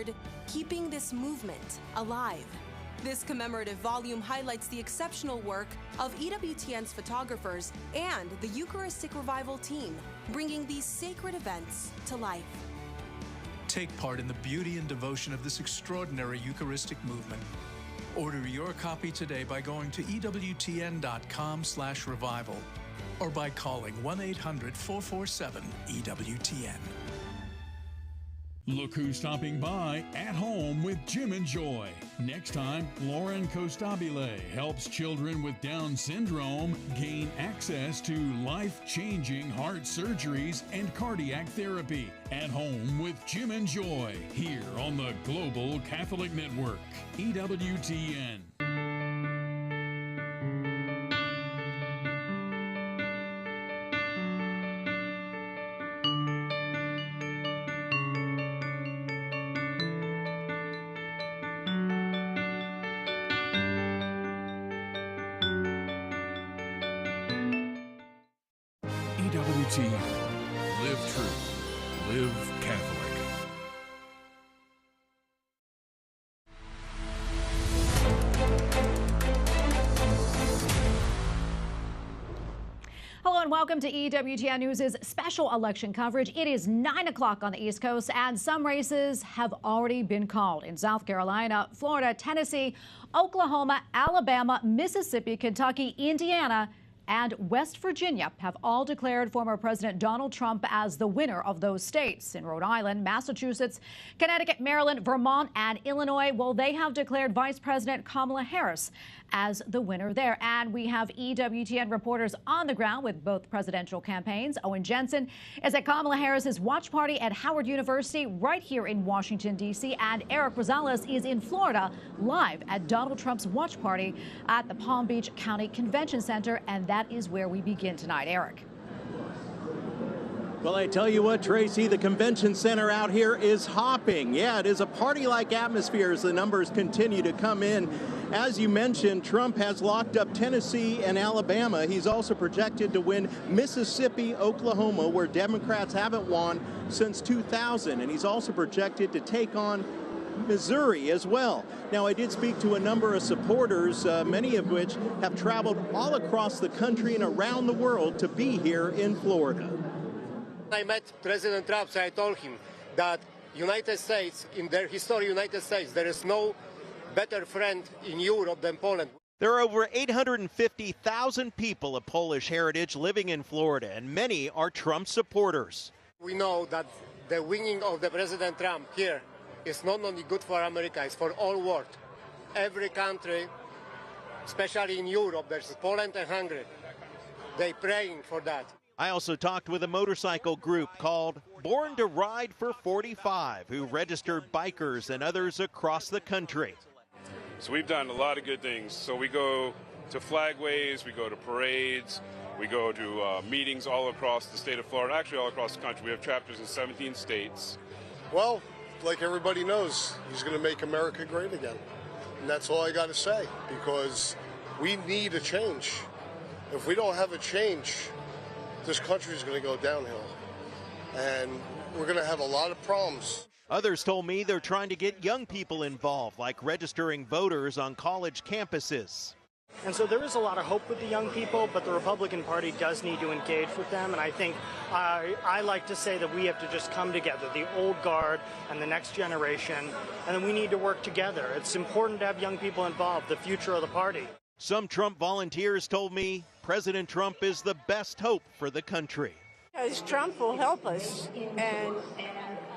entitled Keeping This Movement Alive. This commemorative volume highlights the exceptional work of EWTN's photographers and the Eucharistic Revival team, bringing these sacred events to life. Take part in the beauty and devotion of this extraordinary Eucharistic movement. Order your copy today by going to EWTN.com/revival or by calling 1-800-447-EWTN. Look who's stopping by At Home with Jim and Joy. Next time, Lauren Costabile helps children with Down syndrome gain access to life-changing heart surgeries and cardiac therapy. At Home with Jim and Joy, here on the Global Catholic Network, EWTN. EWTN. Live true. Live Catholic. Hello and welcome to EWTN News' special election coverage. It is 9 o'clock on the East Coast and some races have already been called in South Carolina, Florida, Tennessee, Oklahoma, Alabama, Mississippi, Kentucky, Indiana, and West Virginia have all declared former President Donald Trump as the winner of those states. In Rhode Island, Massachusetts, Connecticut, Maryland, Vermont, and Illinois, well, they have declared Vice President Kamala Harris as the winner there. And we have EWTN reporters on the ground with both presidential campaigns. Owen Jensen is at Kamala Harris's watch party at Howard University right here in Washington, D.C. And Eric Rosales is in Florida live at Donald Trump's watch party at the Palm Beach County Convention Center. And that is where we begin tonight. Eric. Well, I tell you what, Tracy, the convention center out here is hopping. Yeah, it is a party-like atmosphere as the numbers continue to come in. As you mentioned, Trump has locked up Tennessee and Alabama. He's also projected to win Mississippi, Oklahoma, where Democrats haven't won since 2000. And he's also projected to take on Missouri as well. Now, I did speak to a number of supporters, many of which have traveled all across the country and around the world to be here in Florida. I met President Trump, so I told him that United States, in their history, United States, there is no better friend in Europe than Poland. There are over 850,000 people of Polish heritage living in Florida, and many are Trump supporters. We know that the winning of the President Trump here is not only good for America, it's for all world. Every country, especially in Europe, there's Poland and Hungary. They're praying for that. I also talked with a motorcycle group called Born to Ride for 45, who registered bikers and others across the country. So we've done a lot of good things. So we go to flagways, we go to parades, we go to meetings all across the state of Florida, actually all across the country. We have chapters in 17 states. Well, like everybody knows, he's going to make America great again. And that's all I got to say, because we need a change. If we don't have a change, this country is going to go downhill. And we're going to have a lot of problems. Others told me they're trying to get young people involved, like registering voters on college campuses. And so there is a lot of hope with the young people, but the Republican Party does need to engage with them. And I think I like to say that we have to just come together, the old guard and the next generation, and then we need to work together. It's important to have young people involved, the future of the party. Some Trump volunteers told me President Trump is the best hope for the country. Because Trump will help us, and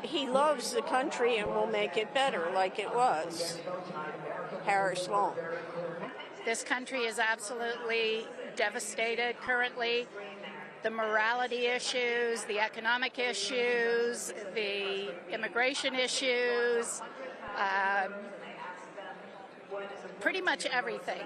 he loves the country and will make it better like it was. Harris won't. This country is absolutely devastated currently. The morality issues, the economic issues, the immigration issues, pretty much everything.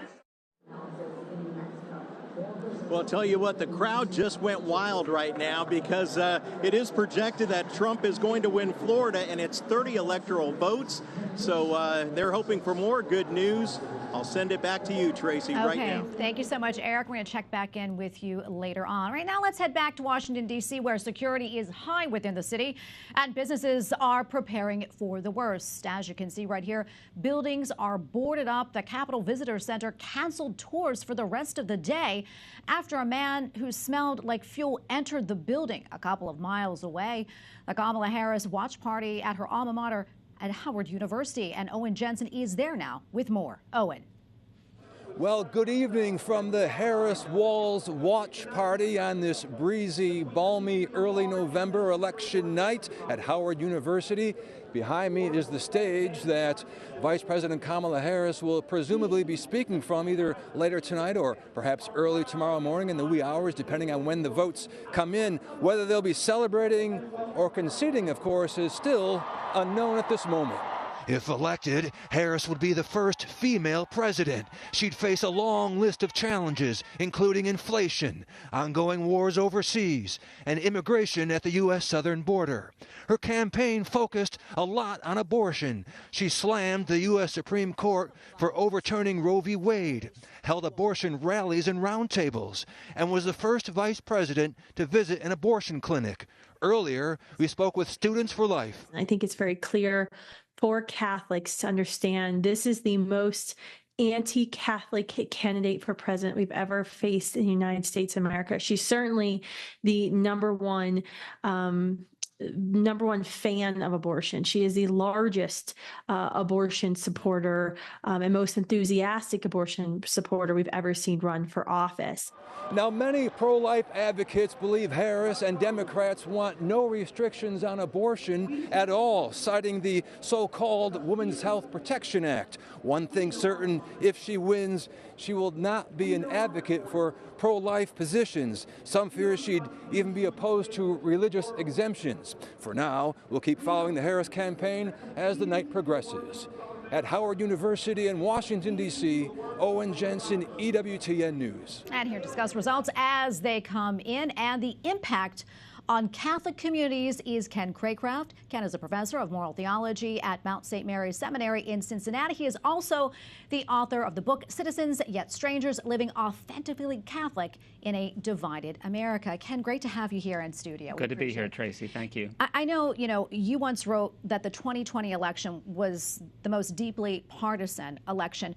Well, I'll tell you what, the crowd just went wild right now because it is projected that Trump is going to win Florida, and it's 30 electoral votes. So they're hoping for more good news. I'll send it back to you, Tracy, right now. Okay, thank you so much, Eric. We're going to check back in with you later on. Right now, let's head back to Washington, D.C., where security is high within the city, and businesses are preparing for the worst. As you can see right here, buildings are boarded up. The Capitol Visitor Center canceled tours for the rest of the day after a man who smelled like fuel entered the building a couple of miles away. The Kamala Harris watch party at her alma mater at Howard University, and Owen Jensen is there now with more. Owen. Well, good evening from the Harris Walls Watch Party on this breezy, balmy early November election night at Howard University. Behind me is the stage that Vice President Kamala Harris will presumably be speaking from either later tonight or perhaps early tomorrow morning in the wee hours, depending on when the votes come in. Whether they'll be celebrating or conceding, of course, is still unknown at this moment. If elected, Harris would be the first female president. She'd face a long list of challenges, including inflation, ongoing wars overseas, and immigration at the U.S. southern border. Her campaign focused a lot on abortion. She slammed the U.S. Supreme Court for overturning Roe v. Wade, held abortion rallies and roundtables, and was the first vice president to visit an abortion clinic. Earlier, we spoke with Students for Life. I think it's very clear for Catholics to understand this is the most anti-Catholic candidate for president we've ever faced in the United States of America. She's certainly the number one fan of abortion. She is the largest abortion supporter and most enthusiastic abortion supporter we've ever seen run for office. Now, many pro-life advocates believe Harris and Democrats want no restrictions on abortion at all, citing the so-called Women's Health Protection Act. One thing certain, if she wins, she will not be an advocate for pro-life positions. Some fear she'd even be opposed to religious exemptions. For now, we'll keep following the Harris campaign as the night progresses. At Howard University in Washington, D.C., Owen Jensen, EWTN News. And here to discuss results as they come in and the impact on Catholic communities is Ken Craycraft. Ken is a professor of moral theology at Mount St. Mary's Seminary in Cincinnati. He is also the author of the book Citizens Yet Strangers, Living Authentically Catholic in a Divided America. Ken, great to have you here in studio. Good to be here, Tracy. Thank you. I know, you once wrote that the 2020 election was the most deeply partisan election.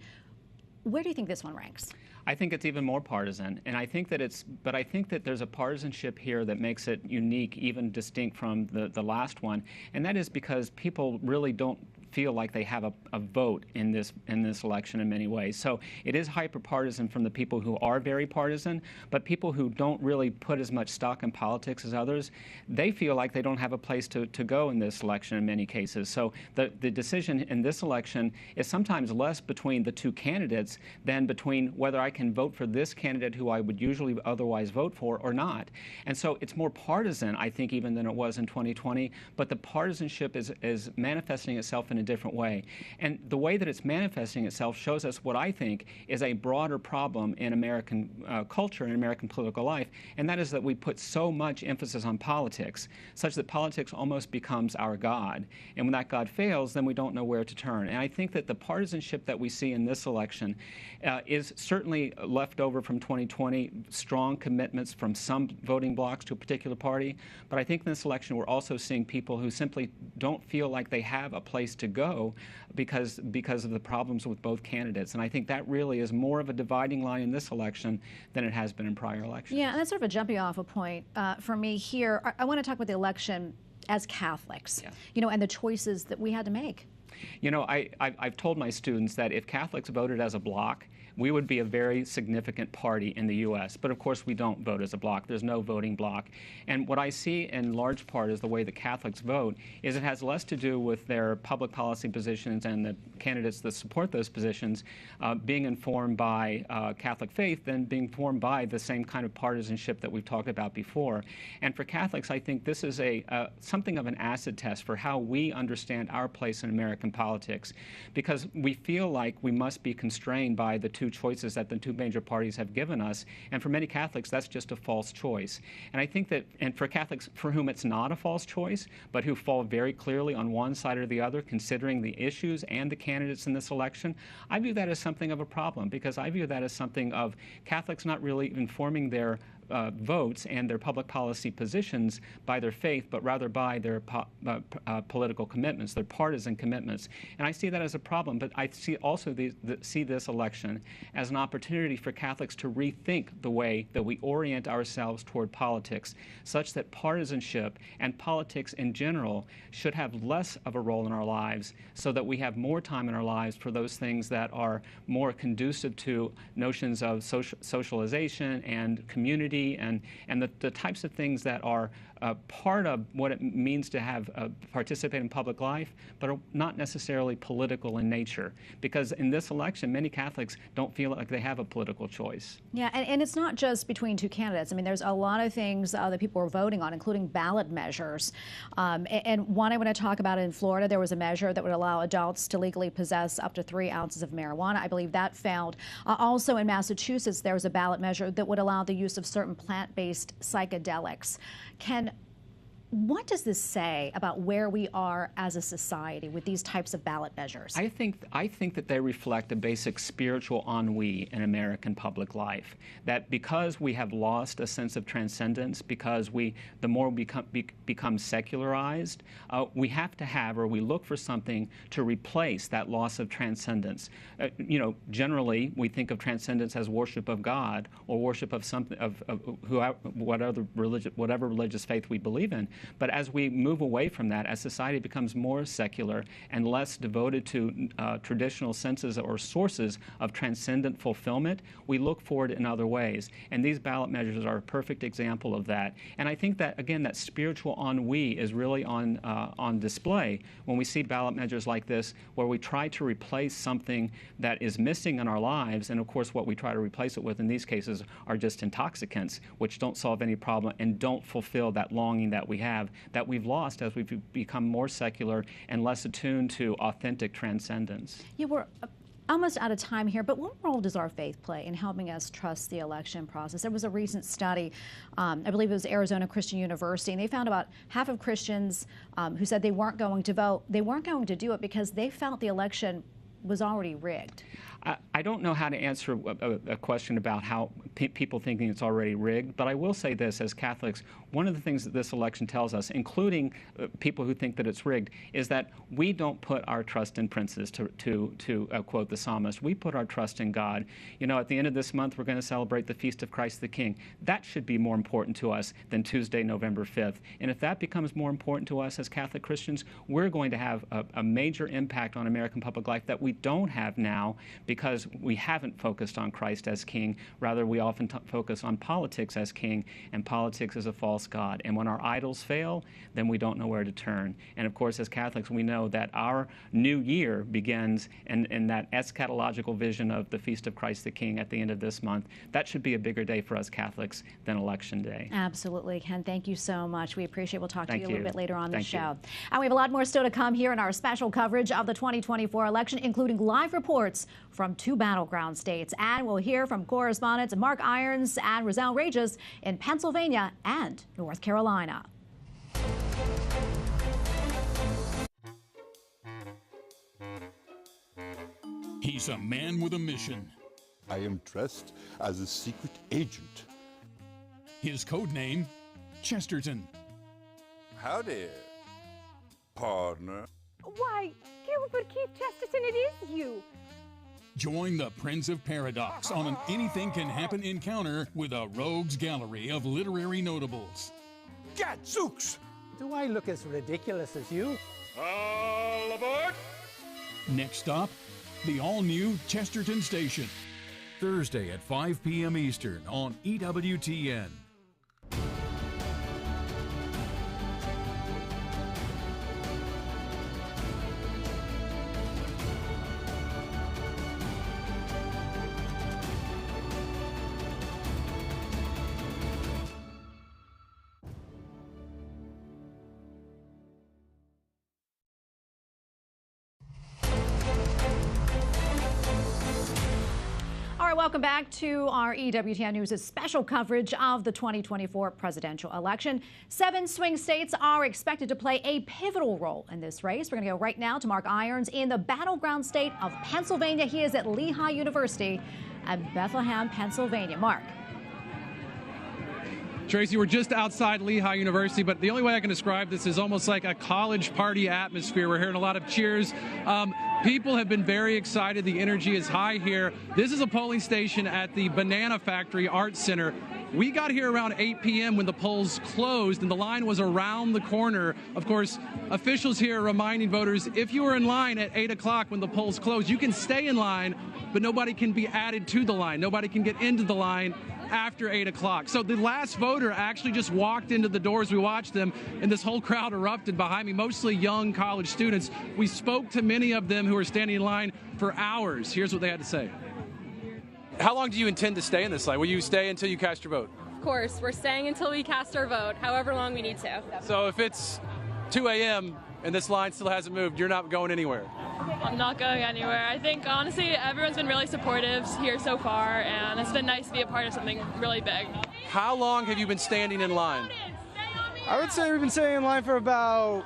Where do you think this one ranks? I think it's even more partisan, and I think that there's a partisanship here that makes it unique, even distinct from the last one, and that is because people really don't feel like they have a vote in this election in many ways. So it is hyper-partisan from the people who are very partisan, but people who don't really put as much stock in politics as others, they feel like they don't have a place to go in this election in many cases. So the decision in this election is sometimes less between the two candidates than between whether I can vote for this candidate who I would usually otherwise vote for or not. And so it's more partisan, I think, even than it was in 2020, but the partisanship is manifesting itself in a different way. And the way that it's manifesting itself shows us what I think is a broader problem in American culture and American political life, and that is that we put so much emphasis on politics, such that politics almost becomes our God. And when that God fails, then we don't know where to turn. And I think that the partisanship that we see in this election is certainly left over from 2020, strong commitments from some voting blocs to a particular party. But I think in this election, we're also seeing people who simply don't feel like they have a place to go because of the problems with both candidates. And I think that really is more of a dividing line in this election than it has been in prior elections. Yeah, and that's sort of a jumping off a point for me here. I want to talk about the election as Catholics, and the choices that we had to make. I've told my students that if Catholics voted as a bloc, we would be a very significant party in the U.S. But of course, we don't vote as a bloc. There's no voting bloc. And what I see in large part is the way that Catholics vote is it has less to do with their public policy positions and the candidates that support those positions being informed by Catholic faith than being informed by the same kind of partisanship that we've talked about before. And for Catholics, I think this is something of an acid test for how we understand our place in American politics, because we feel like we must be constrained by the two two choices that the two major parties have given us. And for many Catholics, that's just a false choice. And I think that, and for Catholics for whom it's not a false choice, but who fall very clearly on one side or the other, considering the issues and the candidates in this election, I view that as something of a problem, because I view that as something of Catholics not really informing their votes and their public policy positions by their faith, but rather by their political commitments, their partisan commitments. And I see that as a problem, but I see also see this election as an opportunity for Catholics to rethink the way that we orient ourselves toward politics, such that partisanship and politics in general should have less of a role in our lives, so that we have more time in our lives for those things that are more conducive to notions of socialization and community, and the types of things that are part of what it means to have participate in public life, but are not necessarily political in nature. Because in this election, many Catholics don't feel like they have a political choice. Yeah, and it's not just between two candidates. I mean, there's a lot of things that people are voting on, including ballot measures. And one I want to talk about in Florida, there was a measure that would allow adults to legally possess up to 3 ounces of marijuana. I believe that failed. Also in Massachusetts, there was a ballot measure that would allow the use of certain plant-based psychedelics. What does this say about where we are as a society with these types of ballot measures? I think that they reflect a basic spiritual ennui in American public life. That because we have lost a sense of transcendence, because the more we become secularized, we have to have, or we look for something to replace that loss of transcendence. Generally we think of transcendence as worship of God or worship of something of whatever religious faith we believe in. But as we move away from that, as society becomes more secular and less devoted to traditional senses or sources of transcendent fulfillment, we look forward in other ways. And these ballot measures are a perfect example of that. And I think that, again, that spiritual ennui is really on display when we see ballot measures like this, where we try to replace something that is missing in our lives. And of course, what we try to replace it with in these cases are just intoxicants, which don't solve any problem and don't fulfill that longing that we have, that we've lost as we've become more secular and less attuned to authentic transcendence. Yeah, we're almost out of time here, but what role does our faith play in helping us trust the election process? There was a recent study, I believe it was Arizona Christian University, and they found about half of Christians who said they weren't going to vote. They weren't going to do it because they felt the election was already rigged. I don't know how to answer a question about how people thinking it's already rigged, but I will say this: as Catholics, one of the things that this election tells us, including people who think that it's rigged, is that we don't put our trust in princes, to quote the psalmist. We put our trust in God. At the end of this month, we're going to celebrate the Feast of Christ the King. That should be more important to us than Tuesday, November 5th. And if that becomes more important to us as Catholic Christians, we're going to have a major impact on American public life that we don't have now, because we haven't focused on Christ as King. Rather, we often focus on politics as King, and politics is a false god. And when our idols fail, then we don't know where to turn. And of course, as Catholics, we know that our new year begins in that eschatological vision of the Feast of Christ the King at the end of this month. That should be a bigger day for us Catholics than Election Day. Absolutely, Ken. Thank you so much. We appreciate it. We'll talk to you a little bit later on the show. You. And we have a lot more still to come here in our special coverage of the 2024 election, including live reports from 2 battleground states. And we'll hear from correspondents Mark Irons and Roselle Regis in Pennsylvania and North Carolina. He's a man with a mission. I am dressed as a secret agent. His code name, Chesterton. Howdy, partner. Why, Gilbert Keith Chesterton, it is you. Join the Prince of Paradox on an anything-can-happen encounter with a rogues gallery of literary notables. Gadzooks! Do I look as ridiculous as you? All aboard! Next stop, the all-new Chesterton Station. Thursday at 5 p.m. Eastern on EWTN. right, welcome back to our EWTN News' special coverage of the 2024 presidential election. 7 swing states are expected to play a pivotal role in this race. We're going to go right now to Mark Irons in the battleground state of Pennsylvania. He is at Lehigh University at Bethlehem, Pennsylvania. Mark. Tracy, we're just outside Lehigh University, but the only way I can describe this is almost like a college party atmosphere. We're hearing a lot of cheers. People have been very excited. The energy is high here. This is a polling station at the Banana Factory Arts Center. We got here around 8 p.m. when the polls closed, and the line was around the corner. Of course, officials here are reminding voters, if you were in line at 8 o'clock when the polls closed, you can stay in line, but nobody can be added to the line. Nobody can get into the line after 8 o'clock. So the last voter actually just walked into the doors. We watched them, and this whole crowd erupted behind me, mostly young college students. We spoke to many of them who were standing in line for hours. Here's what they had to say. How long do you intend to stay in this line? Will you stay until you cast your vote? Of course, we're staying until we cast our vote, however long we need to. So if it's 2 a.m. and this line still hasn't moved, you're not going anywhere? I'm not going anywhere. I think, honestly, everyone's been really supportive here so far, and it's been nice to be a part of something really big. How long have you been standing in line? I would say we've been standing in line for about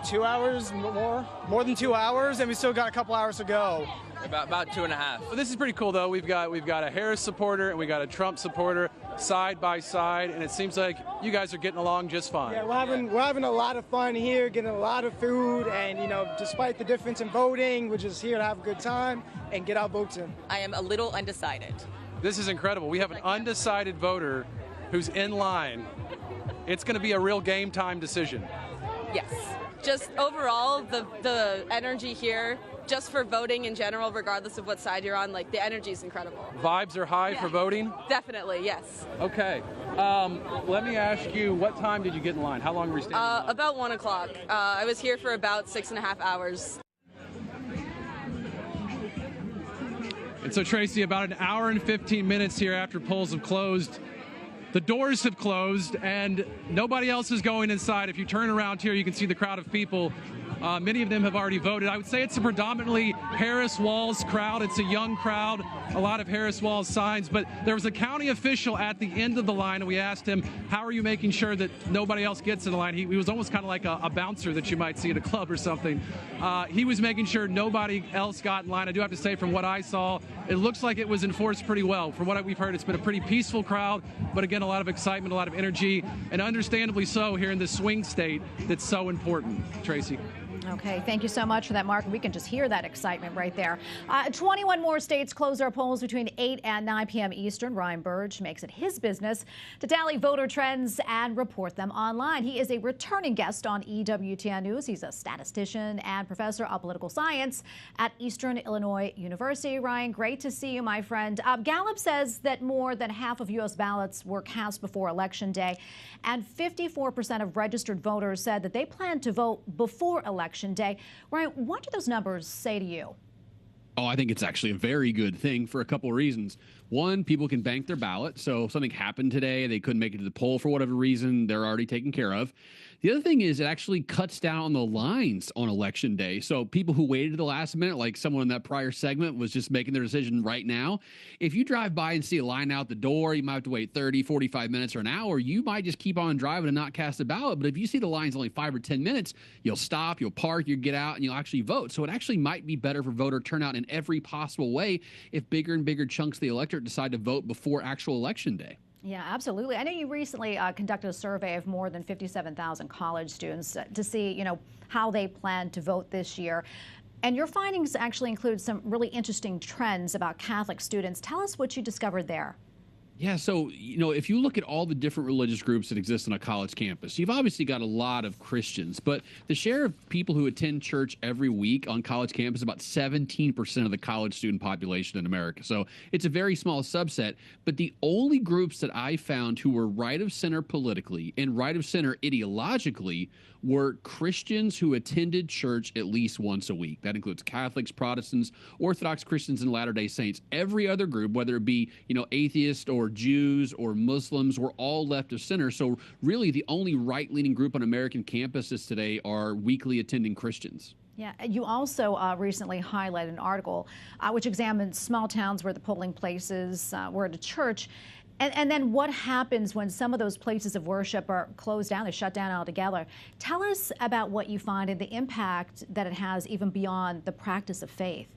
2 hours, more than 2 hours, and we still got a couple hours to go. About 2.5. Well, this is pretty cool, though. We've got a Harris supporter and we got a Trump supporter side by side, and it seems like you guys are getting along just fine. Yeah, we're having a lot of fun here, getting a lot of food, and despite the difference in voting, we're just here to have a good time and get our votes in. I am a little undecided. This is incredible. We have an undecided voter who's in line. It's going to be a real game time decision. Yes. Just overall, the energy here, just for voting in general, regardless of what side you're on, like the energy is incredible. Vibes are high for voting? Definitely, yes. Okay. Let me ask you, what time did you get in line? How long were you standing in line? About 1 o'clock. I was here for about 6.5 hours. And so, Tracy, about an hour and 15 minutes here after polls have closed, the doors have closed and nobody else is going inside. If you turn around here, you can see the crowd of people. Many of them have already voted. I would say it's a predominantly Harris-Walz crowd. It's a young crowd, a lot of Harris-Walz signs. But there was a county official at the end of the line, and we asked him, how are you making sure that nobody else gets in the line? He was almost kind of like a bouncer that you might see at a club or something. He was making sure nobody else got in line. I do have to say, from what I saw, it looks like it was enforced pretty well. From what we've heard, it's been a pretty peaceful crowd, but again, a lot of excitement, a lot of energy, and understandably so here in this swing state that's so important. Tracy. Okay, thank you so much for that, Mark. We can just hear that excitement right there. 21 more states close their polls between 8 and 9 p.m. Eastern. Ryan Burge makes it his business to tally voter trends and report them online. He is a returning guest on EWTN News. He's a statistician and professor of political science at Eastern Illinois University. Ryan, great to see you, my friend. Gallup says that more than half of U.S. ballots were cast before Election Day, and 54% of registered voters said that they plan to vote before Election Day. Ryan, what do those numbers say to you? Oh, I think it's actually a very good thing for a couple of reasons. One, people can bank their ballot. So if something happened today, they couldn't make it to the poll for whatever reason, they're already taken care of. The other thing is it actually cuts down the lines on Election Day. So people who waited to the last minute, like someone in that prior segment was just making their decision right now. If you drive by and see a line out the door, you might have to wait 30, 45 minutes or an hour. You might just keep on driving and not cast a ballot. But if you see the line's only 5 or 10 minutes, you'll stop, you'll park, you'll get out, and you'll actually vote. So it actually might be better for voter turnout in every possible way if bigger and bigger chunks of the electorate decide to vote before actual Election Day. Yeah, absolutely. I know you recently conducted a survey of more than 57,000 college students to see, how they plan to vote this year. And your findings actually include some really interesting trends about Catholic students. Tell us what you discovered there. Yeah, so, if you look at all the different religious groups that exist on a college campus, you've obviously got a lot of Christians, but the share of people who attend church every week on college campus is about 17% of the college student population in America. So it's a very small subset, but the only groups that I found who were right of center politically and right of center ideologically were Christians who attended church at least once a week. That includes Catholics, Protestants, Orthodox Christians, and Latter-day Saints. Every other group, whether it be, atheists or Jews or Muslims, were all left of center. So really the only right-leaning group on American campuses today are weekly attending Christians. Yeah, you also recently highlighted an article which examined small towns where the polling places were at a church. And then what happens when some of those places of worship are closed down, they're shut down altogether. Tell us about what you find and the impact that it has even beyond the practice of faith.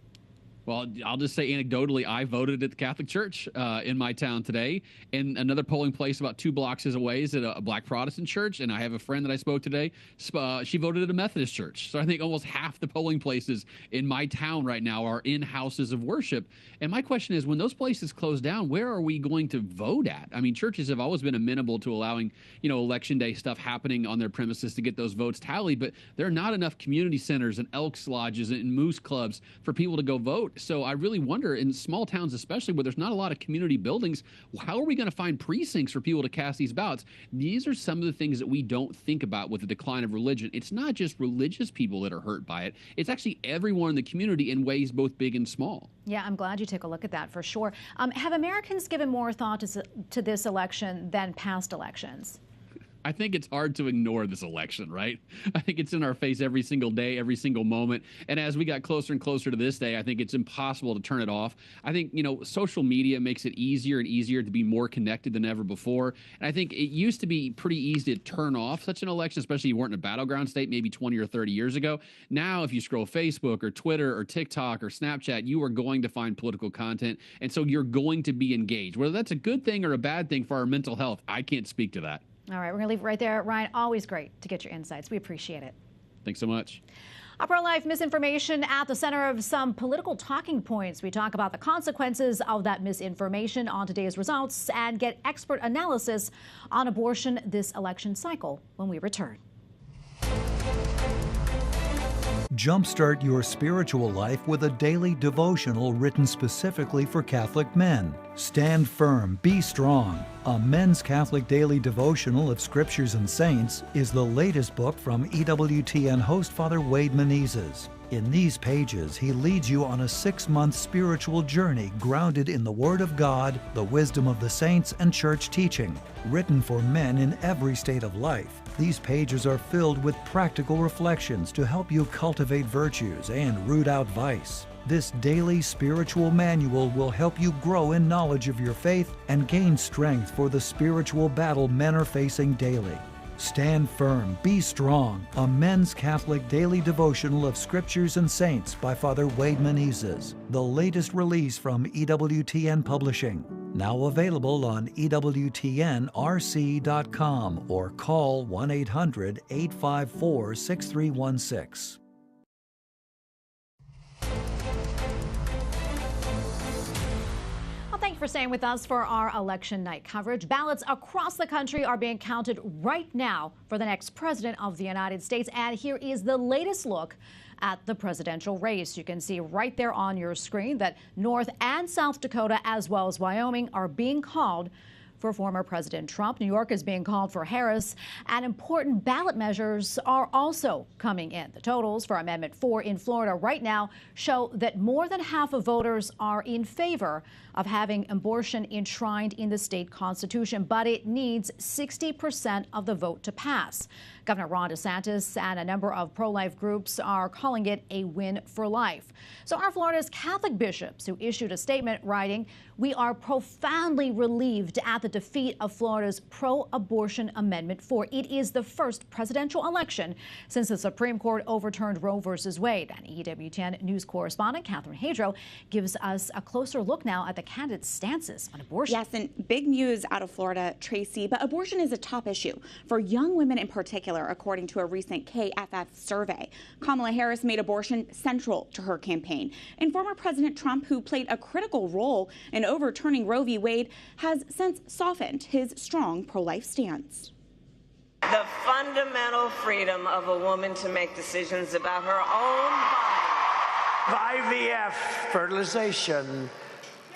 Well, I'll just say anecdotally, I voted at the Catholic Church in my town today. And another polling place about 2 blocks away is at a Black Protestant church. And I have a friend that I spoke today. She voted at a Methodist church. So I think almost half the polling places in my town right now are in houses of worship. And my question is, when those places close down, where are we going to vote at? I mean, churches have always been amenable to allowing, election day stuff happening on their premises to get those votes tallied. But there are not enough community centers and Elks Lodges and Moose Clubs for people to go vote. So I really wonder, in small towns especially, where there's not a lot of community buildings, how are we going to find precincts for people to cast these ballots? These are some of the things that we don't think about with the decline of religion. It's not just religious people that are hurt by it. It's actually everyone in the community in ways both big and small. Yeah, I'm glad you took a look at that for sure. Have Americans given more thought to this election than past elections? I think it's hard to ignore this election, right? I think it's in our face every single day, every single moment. And as we got closer and closer to this day, I think it's impossible to turn it off. I think, social media makes it easier and easier to be more connected than ever before. And I think it used to be pretty easy to turn off such an election, especially if you weren't in a battleground state maybe 20 or 30 years ago. Now, if you scroll Facebook or Twitter or TikTok or Snapchat, you are going to find political content. And so you're going to be engaged. Whether that's a good thing or a bad thing for our mental health, I can't speak to that. All right, we're going to leave it right there. Ryan, always great to get your insights. We appreciate it. Thanks so much. Pro-life misinformation at the center of some political talking points. We talk about the consequences of that misinformation on today's results and get expert analysis on abortion this election cycle when we return. Jumpstart your spiritual life with a daily devotional written specifically for Catholic men. Stand Firm, Be Strong, a men's Catholic daily devotional of scriptures and saints, is the latest book from EWTN host Father Wade Menezes. In these pages, he leads you on a 6-month spiritual journey grounded in the Word of God, the wisdom of the saints, and church teaching. Written for men in every state of life, these pages are filled with practical reflections to help you cultivate virtues and root out vice. This daily spiritual manual will help you grow in knowledge of your faith and gain strength for the spiritual battle men are facing daily. Stand Firm, Be Strong, a men's Catholic daily devotional of scriptures and saints by Father Wade Menezes, the latest release from EWTN Publishing. Now available on EWTNRC.com or call 1-800-854-6316. Thank you for staying with us for our election night coverage. Ballots across the country are being counted right now for the next president of the United States. And here is the latest look at the presidential race. You can see right there on your screen that North and South Dakota, as well as Wyoming, are being called for former President Trump. New York is being called for Harris, and important ballot measures are also coming in. The totals for Amendment 4 in Florida right now show that more than half of voters are in favor of having abortion enshrined in the state constitution, but it needs 60% of the vote to pass. Governor Ron DeSantis and a number of pro-life groups are calling it a win for life. So are Florida's Catholic bishops, who issued a statement writing, "We are profoundly relieved at the defeat of Florida's pro-abortion Amendment 4. It is the first presidential election since the Supreme Court overturned Roe v. Wade." And EWTN News correspondent Catherine Hadro gives us a closer look now at the candidates' stances on abortion. Yes, and big news out of Florida, Tracy, but abortion is a top issue for young women in particular, according to a recent KFF survey. Kamala Harris made abortion central to her campaign, and former President Trump, who played a critical role in overturning Roe v. Wade, has since softened his strong pro-life stance. The fundamental freedom of a woman to make decisions about her own body. IVF, fertilization.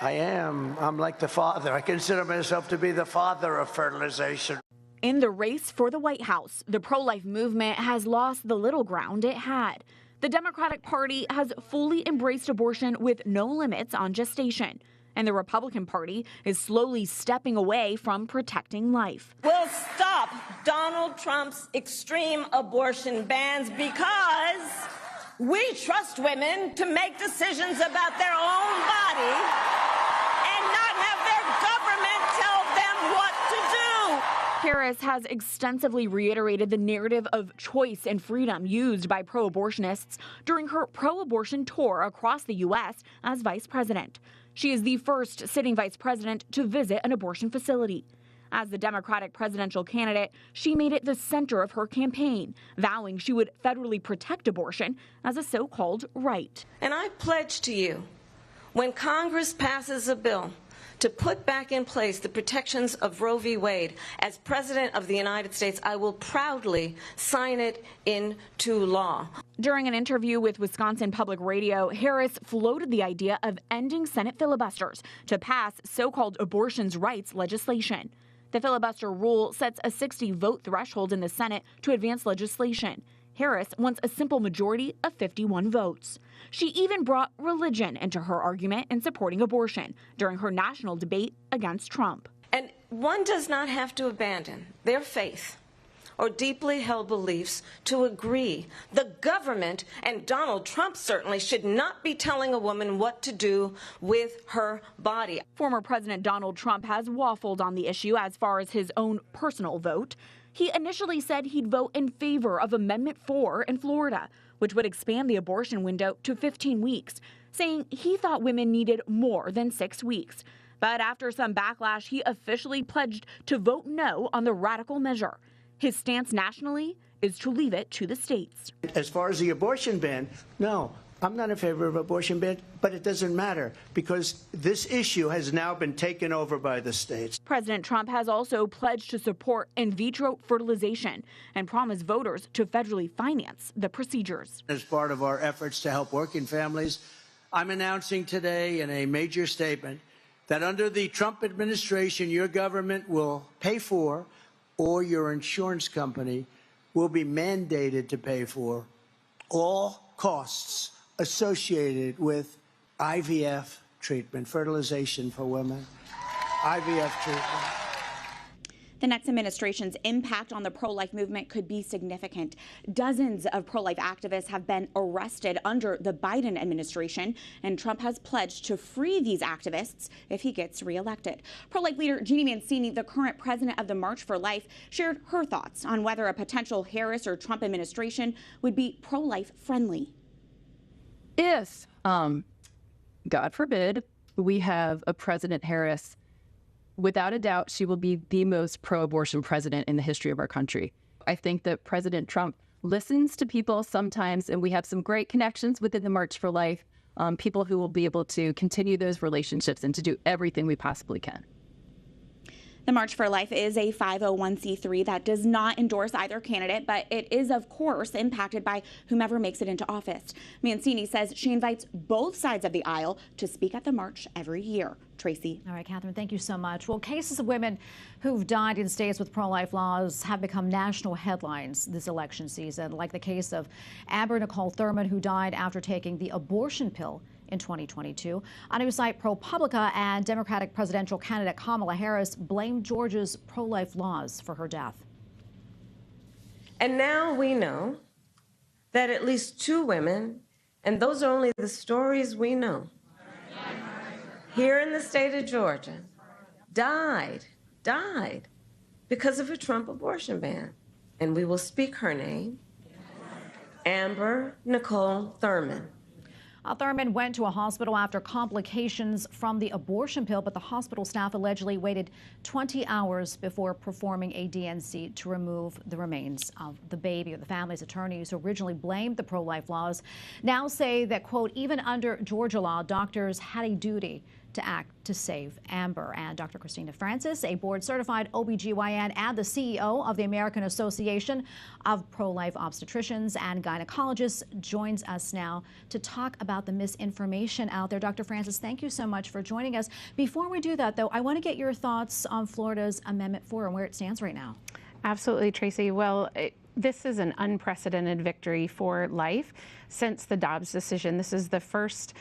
I'm like the father. I consider myself to be the father of fertilization. In the race for the White House, the pro-life movement has lost the little ground it had. The Democratic Party has fully embraced abortion with no limits on gestation. And the Republican Party is slowly stepping away from protecting life. We'll stop Donald Trump's extreme abortion bans because We trust women to make decisions about their own body and not have their government tell them what to do. Harris has extensively reiterated the narrative of choice and freedom used by pro-abortionists during her pro-abortion tour across the U.S. as vice president. She is the first sitting vice president to visit an abortion facility. As the Democratic presidential candidate, she made it the center of her campaign, vowing she would federally protect abortion as a so-called right. And I pledge to you, when Congress passes a bill to put back in place the protections of Roe v. Wade, as President of the United States, I will proudly sign it into law. During an interview with Wisconsin Public Radio, Harris floated the idea of ending Senate filibusters to pass so-called abortions rights legislation. The filibuster rule sets a 60-vote threshold in the Senate to advance legislation. Harris wants a simple majority of 51 votes. She even brought religion into her argument in supporting abortion during her national debate against Trump. And one does not have to abandon their faith or deeply held beliefs to agree. The government, and Donald Trump certainly, should not be telling a woman what to do with her body. Former President Donald Trump has waffled on the issue as far as his own personal vote. He initially said he'd vote in favor of Amendment 4 in Florida, which would expand the abortion window to 15 weeks, saying he thought women needed more than 6 weeks. But after some backlash, he officially pledged to vote no on the radical measure. His stance nationally is to leave it to the states. As far as the abortion ban, no, I'm not in favor of abortion ban, but it doesn't matter because this issue has now been taken over by the states. President Trump has also pledged to support in vitro fertilization and promised voters to federally finance the procedures. As part of our efforts to help working families, I'm announcing today in a major statement that under the Trump administration, your government will pay for, or your insurance company will be mandated to pay for, all costs associated with IVF treatment, fertilization for women, IVF treatment. The next administration's impact on the pro-life movement could be significant. Dozens of pro-life activists have been arrested under the Biden administration, and Trump has pledged to free these activists if he gets reelected. Pro-life leader Jeannie Mancini, the current president of the March for Life, shared her thoughts on whether a potential Harris or Trump administration would be pro-life friendly. If, God forbid, we have a President Harris, without a doubt, she will be the most pro-abortion president in the history of our country. I think that President Trump listens to people sometimes, and we have some great connections within the March for Life, people who will be able to continue those relationships and to do everything we possibly can. The March for Life is a 501c3 that does not endorse either candidate, but it is, of course, impacted by whomever makes it into office. Mancini says she invites both sides of the aisle to speak at the march every year. Tracy. All right, Catherine, thank you so much. Well, cases of women who've died in states with pro-life laws have become national headlines this election season, like the case of Amber Nicole Thurman, who died after taking the abortion pill in 2022. On news site ProPublica, and Democratic presidential candidate Kamala Harris blamed Georgia's pro-life laws for her death. And now we know that at least 2 women, and those are only the stories we know, here in the state of Georgia, died because of a Trump abortion ban. And we will speak her name, Amber Nicole Thurman. Thurman went to a hospital after complications from the abortion pill, but the hospital staff allegedly waited 20 hours before performing a DNC to remove the remains of the baby. The family's attorneys who originally blamed the pro-life laws now say that, quote, even under Georgia law, doctors had a duty to act to save Amber. And Dr. Christina Francis, a board-certified OBGYN and the CEO of the American Association of Pro-Life Obstetricians and Gynecologists, joins us now to talk about the misinformation out there. Dr. Francis, thank you so much for joining us. Before we do that, though, I want to get your thoughts on Florida's Amendment 4 and where it stands right now. Absolutely, Tracy. Well, this is an unprecedented victory for life. since the Dobbs decision. This is the first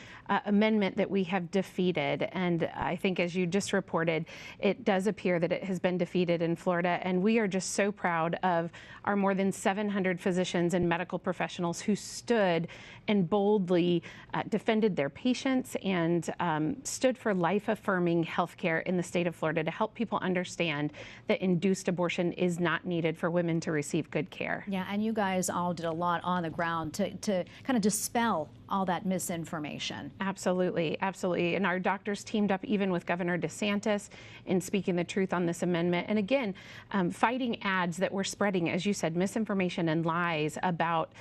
amendment that we have defeated. And I think, as you just reported, it does appear that it has been defeated in Florida. And we are just so proud of our more than 700 physicians and medical professionals who stood and boldly defended their patients and stood for life-affirming health care in the state of Florida to help people understand that induced abortion is not needed for women to receive good care. Yeah, and you guys all did a lot on the ground to kind of dispel all that misinformation. Absolutely, absolutely. And our doctors teamed up even with Governor DeSantis in speaking the truth on this amendment. And again, fighting ads that were spreading, as you said, misinformation and lies about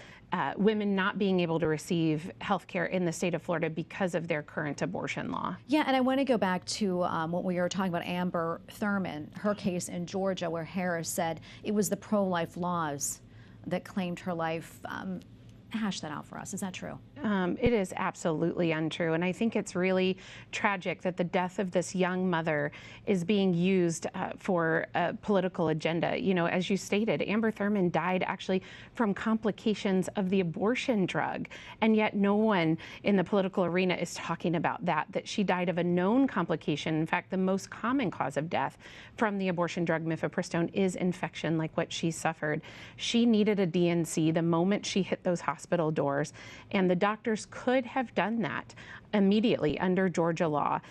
women not being able to receive health care in the state of Florida because of their current abortion law. Yeah, and I want to go back to what we were talking about, Amber Thurman, her case in Georgia, where Harris said it was the pro-life laws that claimed her life. Hash that out for us. Is that true? It is absolutely untrue. And I think it's really tragic that the death of this young mother is being used for a political agenda. You know, as you stated, Amber Thurman died actually from complications of the abortion drug. And yet no one in the political arena is talking about that she died of a known complication. In fact, the most common cause of death from the abortion drug mifepristone is infection, like what she suffered. She needed a DNC the moment she hit those hospital doors, and the doctors could have done that immediately under Georgia law.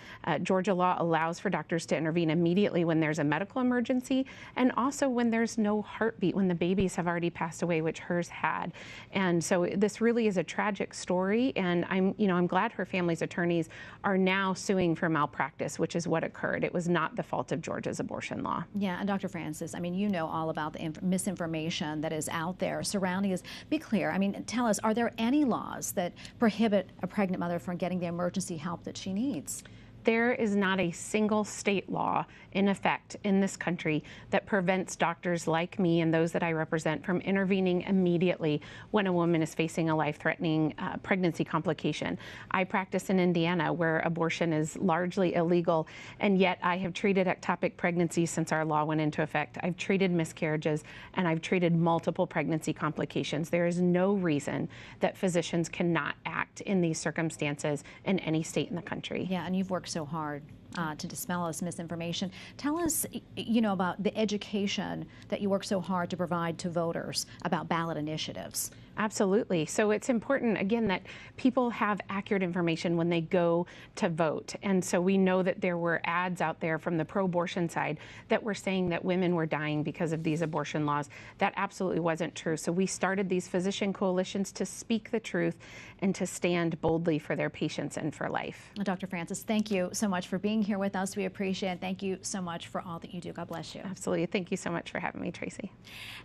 Georgia law allows for doctors to intervene immediately when there's a medical emergency and also when there's no heartbeat, when the babies have already passed away, which hers had. And so this really is a tragic story, and I'm glad her family's attorneys are now suing for malpractice, which is what occurred. It was not the fault of Georgia's abortion law. Yeah, and Dr. Francis, I mean, you know all about the misinformation that is out there surrounding us. Be clear, I mean, tell us, are there any laws that prohibit a pregnant mother from getting the emergency help that she needs? There is not a single state law in effect in this country that prevents doctors like me and those that I represent from intervening immediately when a woman is facing a life-threatening pregnancy complication. I practice in Indiana, where abortion is largely illegal, and yet I have treated ectopic pregnancies since our law went into effect. I've treated miscarriages, and I've treated multiple pregnancy complications. There is no reason that physicians cannot act in these circumstances in any state in the country. Yeah, and you've worked so hard to dispel this misinformation. Tell us, about the education that you work so hard to provide to voters about ballot initiatives. Absolutely. So it's important, again, that people have accurate information when they go to vote. And so we know that there were ads out there from the pro-abortion side that were saying that women were dying because of these abortion laws. That absolutely wasn't true. So we started these physician coalitions to speak the truth and to stand boldly for their patients and for life. Dr. Francis, thank you so much for being here with us. We appreciate it. Thank you so much for all that you do. God bless you. Absolutely. Thank you so much for having me, Tracy.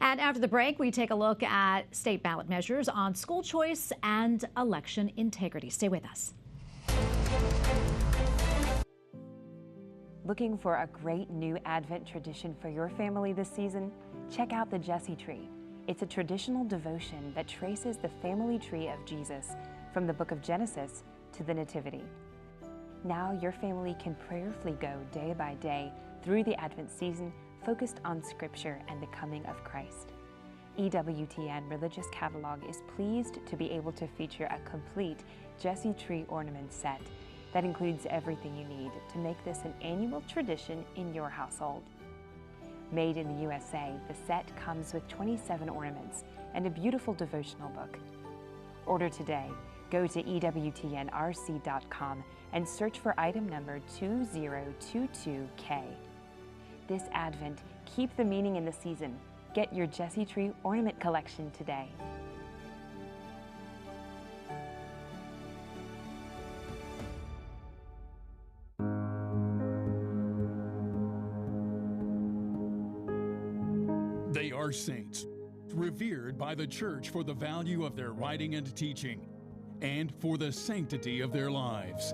And after the break, we take a look at state ballot measures on school choice and election integrity. Stay with us. Looking for a great new Advent tradition for your family this season? Check out the Jesse Tree. It's a traditional devotion that traces the family tree of Jesus from the book of Genesis to the Nativity. Now your family can prayerfully go day by day through the Advent season, focused on Scripture and the coming of Christ. EWTN Religious Catalog is pleased to be able to feature a complete Jesse Tree ornament set that includes everything you need to make this an annual tradition in your household. Made in the USA, the set comes with 27 ornaments and a beautiful devotional book. Order today. Go to EWTNRC.com and search for item number 2022K. This Advent, keep the meaning in the season. Get your Jesse Tree ornament collection today. They are saints, revered by the church for the value of their writing and teaching, and for the sanctity of their lives.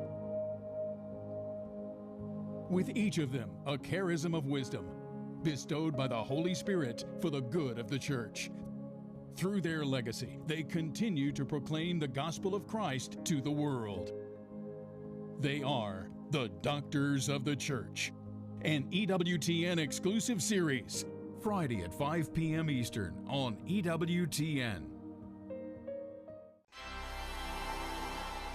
With each of them a charism of wisdom, bestowed by the Holy Spirit for the good of the church. Through their legacy, they continue to proclaim the gospel of Christ to the world. They are the Doctors of the Church, an EWTN exclusive series, Friday at 5 p.m. Eastern on EWTN.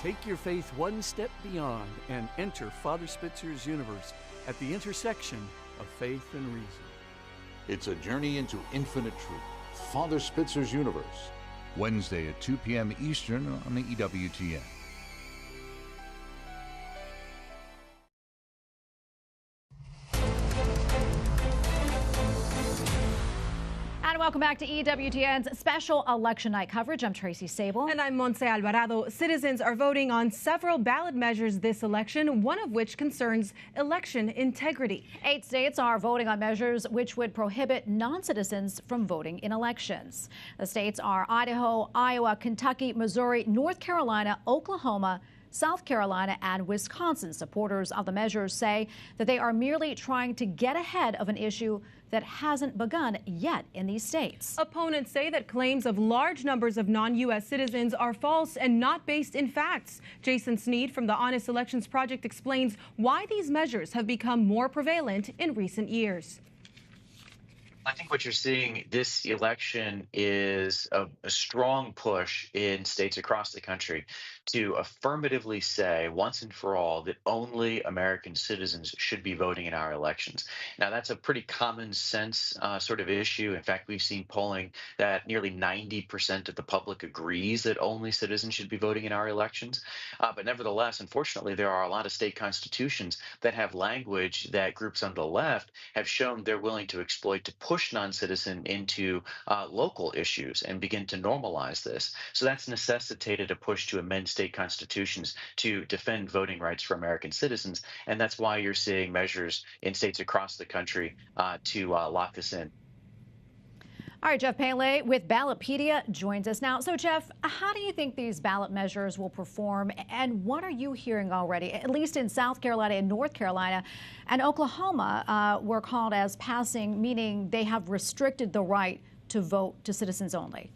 Take your faith one step beyond and enter Father Spitzer's universe at the intersection of faith and reason. It's a journey into infinite truth. Father Spitzer's universe. Wednesday at 2 p.m. Eastern on the EWTN. And welcome back to EWTN's special election night coverage. I'm Tracy Sable. And I'm Montse Alvarado. Citizens are voting on several ballot measures this election, one of which concerns election integrity. 8 states are voting on measures which would prohibit non-citizens from voting in elections. The states are Idaho, Iowa, Kentucky, Missouri, North Carolina, Oklahoma, South Carolina, and Wisconsin. Supporters of the measures say that they are merely trying to get ahead of an issue that hasn't begun yet in these states. Opponents say that claims of large numbers of non-U.S. citizens are false and not based in facts. Jason Sneed from the Honest Elections Project explains why these measures have become more prevalent in recent years. I think what you're seeing this election is a strong push in states across the country to affirmatively say once and for all that only American citizens should be voting in our elections. Now, that's a pretty common sense sort of issue. In fact, we've seen polling that nearly 90% of the public agrees that only citizens should be voting in our elections. But nevertheless, unfortunately, there are a lot of state constitutions that have language that groups on the left have shown they're willing to exploit to push non-citizen into local issues and begin to normalize this. So that's necessitated a push to amend state constitutions to defend voting rights for American citizens. And that's why you're seeing measures in states across the country to lock this in. All right, Jeff Pele with Ballotpedia joins us now. So, Jeff, how do you think these ballot measures will perform, and what are you hearing already, at least in South Carolina and North Carolina and Oklahoma, were called as passing, meaning they have restricted the right to vote to citizens only?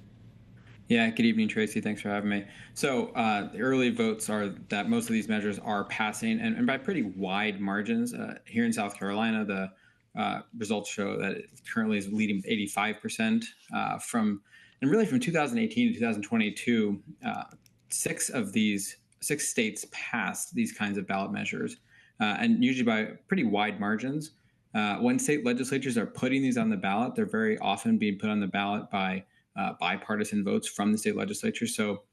Yeah, good evening, Tracy. Thanks for having me. So the early votes are that most of these measures are passing, and by pretty wide margins. Here in South Carolina, the results show that it currently is leading with 85% from 2018 to 2022, six states passed these kinds of ballot measures, and usually by pretty wide margins. When state legislatures are putting these on the ballot, they're very often being put on the ballot by bipartisan votes from the state legislature. So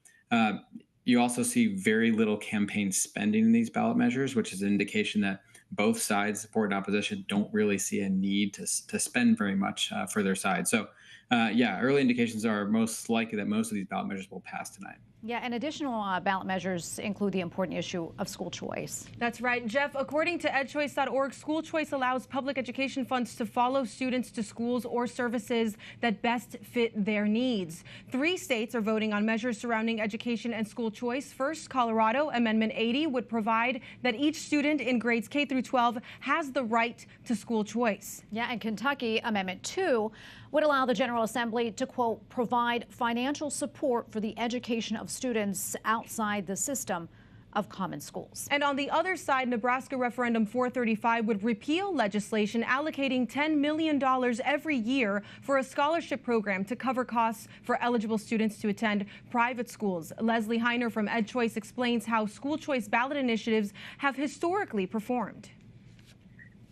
you also see very little campaign spending in these ballot measures, which is an indication that both sides, support and opposition, don't really see a need to spend very much for their side. So, early indications are most likely that most of these ballot measures will pass tonight. Yeah, and additional ballot measures include the important issue of school choice. That's right, Jeff. According to edchoice.org, school choice allows public education funds to follow students to schools or services that best fit their needs. 3 states are voting on measures surrounding education and school choice. First, Colorado, Amendment 80 would provide that each student in grades K through 12 has the right to school choice. Yeah, and Kentucky, Amendment 2 would allow the General Assembly to, quote, provide financial support for the education of students outside the system of common schools. And on the other side, Nebraska Referendum 435 would repeal legislation allocating $10 million every year for a scholarship program to cover costs for eligible students to attend private schools. Leslie Heiner from EdChoice explains how school choice ballot initiatives have historically performed.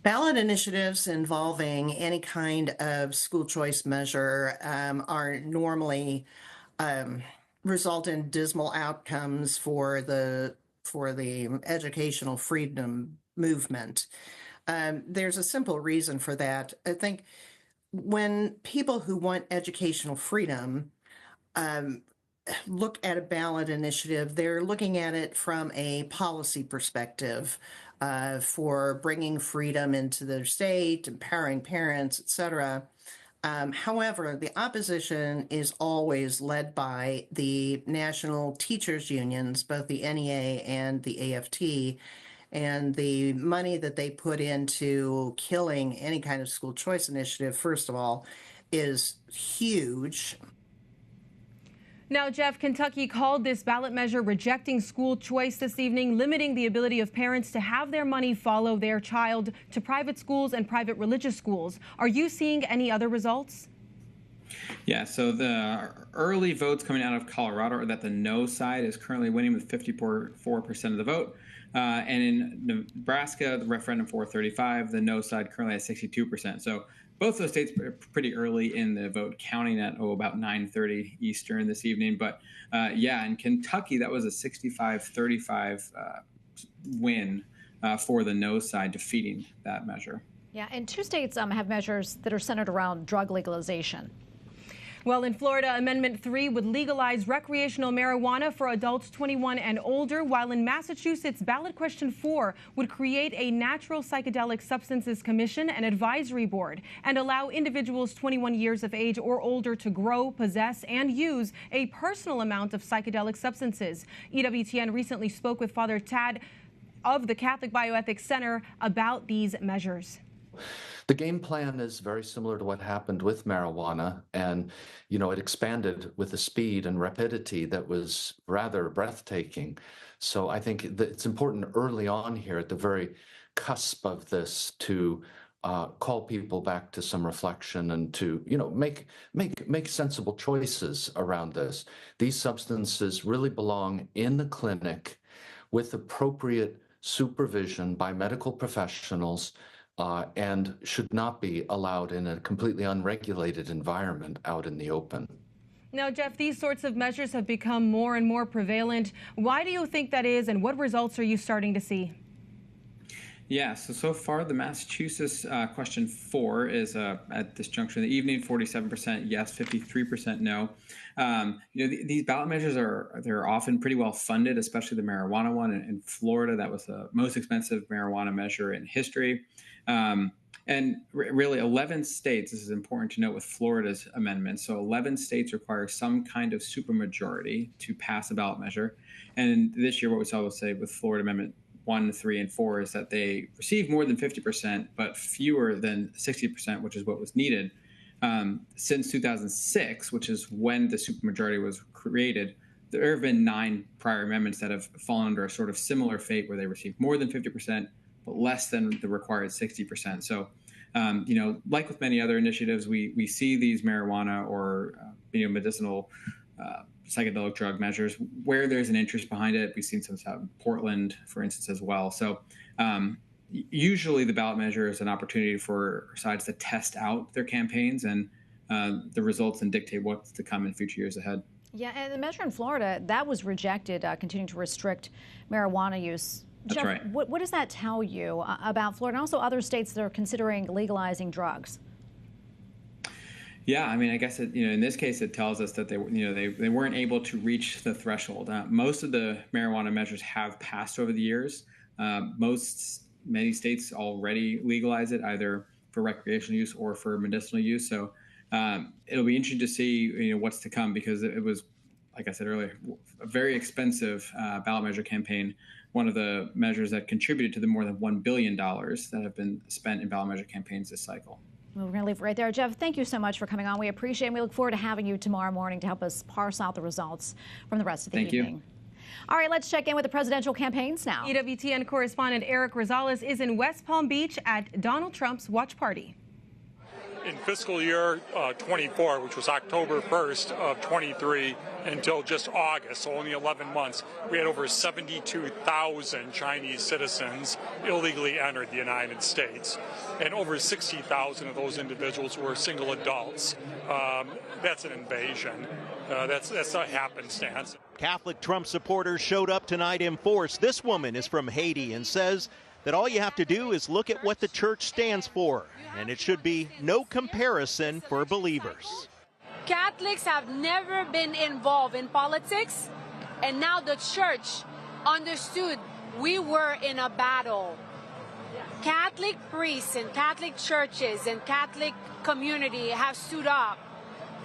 Ballot initiatives involving any kind of school choice measure are normally result in dismal outcomes for the educational freedom movement. There's a simple reason for that. I think when people who want educational freedom look at a ballot initiative, they're looking at it from a policy perspective. For bringing freedom into their state, empowering parents, etc. However, the opposition is always led by the national teachers unions, both the NEA and the AFT, and the money that they put into killing any kind of school choice initiative, first of all, is huge. Now, Jeff, Kentucky called this ballot measure rejecting school choice this evening, limiting the ability of parents to have their money follow their child to private schools and private religious schools. Are you seeing any other results? Yeah, so the early votes coming out of Colorado are that the no side is currently winning with 54% of the vote. And in Nebraska, the referendum 435, the no side currently at 62%. So both those states are pretty early in the vote counting at about 9:30 Eastern this evening. But yeah, in Kentucky, that was a 65-35 win for the no side, defeating that measure. Yeah, and 2 states have measures that are centered around drug legalization. Well, in Florida, Amendment 3 would legalize recreational marijuana for adults 21 and older, while in Massachusetts, ballot question 4 would create a Natural Psychedelic Substances Commission and Advisory Board and allow individuals 21 years of age or older to grow, possess, and use a personal amount of psychedelic substances. EWTN recently spoke with Father Tad of the Catholic Bioethics Center about these measures. The game plan is very similar to what happened with marijuana, and it expanded with a speed and rapidity that was rather breathtaking. So I think that it's important early on here at the very cusp of this to call people back to some reflection and to make sensible choices around this. These substances really belong in the clinic with appropriate supervision by medical professionals. And should not be allowed in a completely unregulated environment out in the open. Now, Jeff, these sorts of measures have become more and more prevalent. Why do you think that is, and what results are you starting to see? Yeah, so far the Massachusetts question 4 is at this juncture in the evening, 47% yes, 53% no. These ballot measures they're often pretty well funded, especially the marijuana one. In Florida, that was the most expensive marijuana measure in history. And really 11 states, this is important to note with Florida's amendment, so 11 states require some kind of supermajority to pass a ballot measure. And this year what we saw was, say, with Florida Amendment 1, 3, and 4 is that they received more than 50%, but fewer than 60%, which is what was needed. Since 2006, which is when the supermajority was created, there have been 9 prior amendments that have fallen under a sort of similar fate where they received more than 50%, but less than the required 60%. So, like with many other initiatives, we see these marijuana or medicinal psychedelic drug measures where there's an interest behind it. We've seen some out in Portland, for instance, as well. So usually the ballot measure is an opportunity for sides to test out their campaigns and the results and dictate what's to come in future years ahead. Yeah, and the measure in Florida, that was rejected, continuing to restrict marijuana use. That's Jeff, right. What does that tell you about Florida and also other states that are considering legalizing drugs? Yeah, I mean, I guess in this case, it tells us that they weren't able to reach the threshold. Most of the marijuana measures have passed over the years. Many states already legalize it either for recreational use or for medicinal use. So it'll be interesting to see what's to come, because it was, like I said earlier, a very expensive ballot measure campaign. One of the measures that contributed to the more than $1 billion that have been spent in ballot measure campaigns this cycle. Well, we're going to leave it right there. Jeff, thank you so much for coming on. We appreciate it, and we look forward to having you tomorrow morning to help us parse out the results from the rest of the evening. All right, let's check in with the presidential campaigns now. EWTN correspondent Eric Rosales is in West Palm Beach at Donald Trump's watch party. In fiscal year 24, which was October 1st of 23 until just August, so only 11 months, we had over 72,000 Chinese citizens illegally entered the United States, and over 60,000 of those individuals were single adults. That's an invasion. That's a happenstance. Catholic Trump supporters showed up tonight in force. This woman is from Haiti and says that all you have to do is look at what the church stands for, and it should be no comparison for believers. Catholics have never been involved in politics, and now the church understood we were in a battle. Catholic priests and Catholic churches and Catholic community have stood up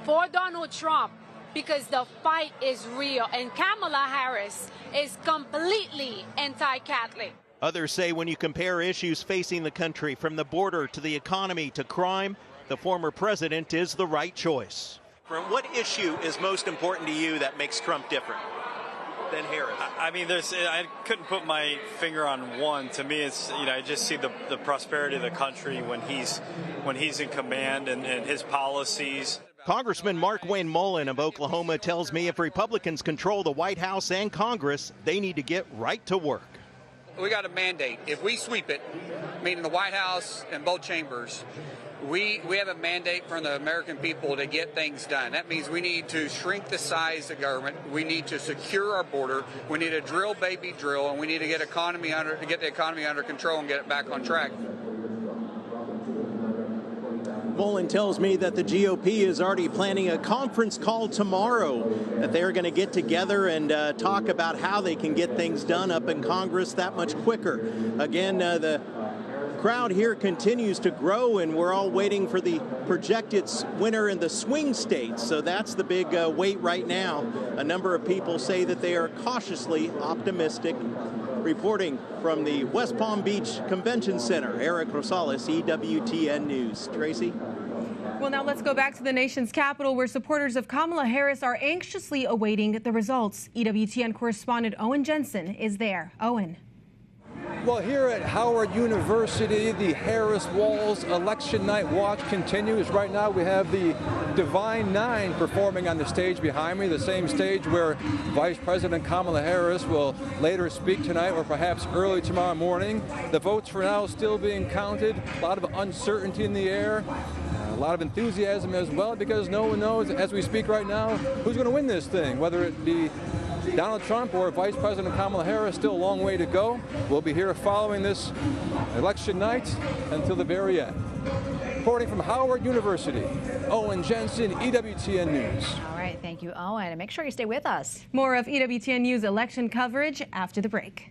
for Donald Trump because the fight is real, and Kamala Harris is completely anti-Catholic. Others say when you compare issues facing the country, from the border to the economy to crime, the former president is the right choice. What issue is most important to you that makes Trump different than Harris? I mean, I couldn't put my finger on one. To me, it's I just see the prosperity of the country when he's in command and his policies. Congressman Mark Wayne Mullen of Oklahoma tells me if Republicans control the White House and Congress, they need to get right to work. We got a mandate. If we sweep it, meaning the White House and both chambers, we have a mandate from the American people to get things done. That means we need to shrink the size of government. We need to secure our border. We need to drill, baby, drill, and we need to get the economy under control and get it back on track. Mullen tells me that the GOP is already planning a conference call tomorrow, that they're going to get together and talk about how they can get things done up in Congress that much quicker. Again, the crowd here continues to grow, and we're all waiting for the projected winner in the swing states. So that's the big wait right now. A number of people say that they are cautiously optimistic. Reporting from the West Palm Beach Convention Center, Eric Rosales, EWTN News. Tracy? Well, now let's go back to the nation's capital, where supporters of Kamala Harris are anxiously awaiting the results. EWTN correspondent Owen Jensen is there. Owen. Well, here at Howard University, the Harris Walls Election Night Watch continues. Right now we have the Divine Nine performing on the stage behind me, the same stage where Vice President Kamala Harris will later speak tonight or perhaps early tomorrow morning. The votes for now still being counted, a lot of uncertainty in the air. A lot of enthusiasm as well, because no one knows, as we speak right now, who's going to win this thing, whether it be Donald Trump or Vice President Kamala Harris. Still a long way to go. We'll be here following this election night until the very end. Reporting from Howard University, Owen Jensen, EWTN News. All right, thank you, Owen. And make sure you stay with us. More of EWTN News election coverage after the break.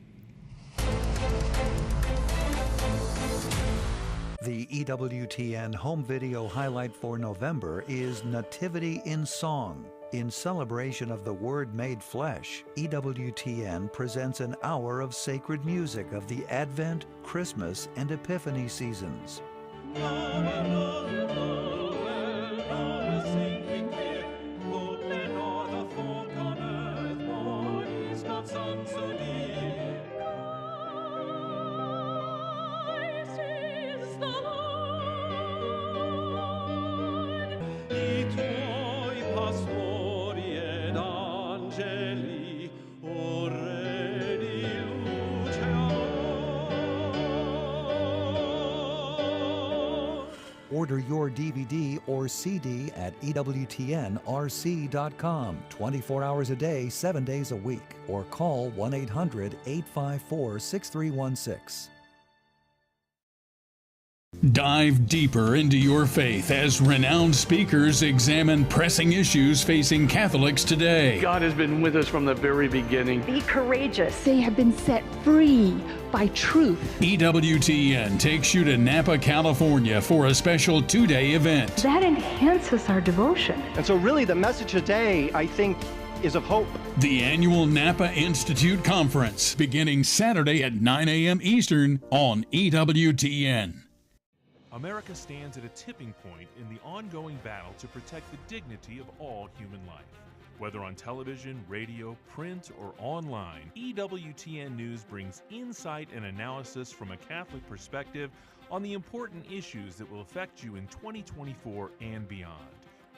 The EWTN home video highlight for November is Nativity in Song. In celebration of the Word made flesh, EWTN presents an hour of sacred music of the Advent, Christmas, and Epiphany seasons. Order your DVD or CD at EWTNRC.com, 24 hours a day, 7 days a week, or call 1-800-854-6316. Dive deeper into your faith as renowned speakers examine pressing issues facing Catholics today. God has been with us from the very beginning. Be courageous. They have been set free by truth. EWTN takes you to Napa, California for a special 2-day event. That enhances our devotion. And so really the message today, I think, is of hope. The annual Napa Institute Conference, beginning Saturday at 9 a.m. Eastern on EWTN. America stands at a tipping point in the ongoing battle to protect the dignity of all human life. Whether on television, radio, print, or online, EWTN News brings insight and analysis from a Catholic perspective on the important issues that will affect you in 2024 and beyond.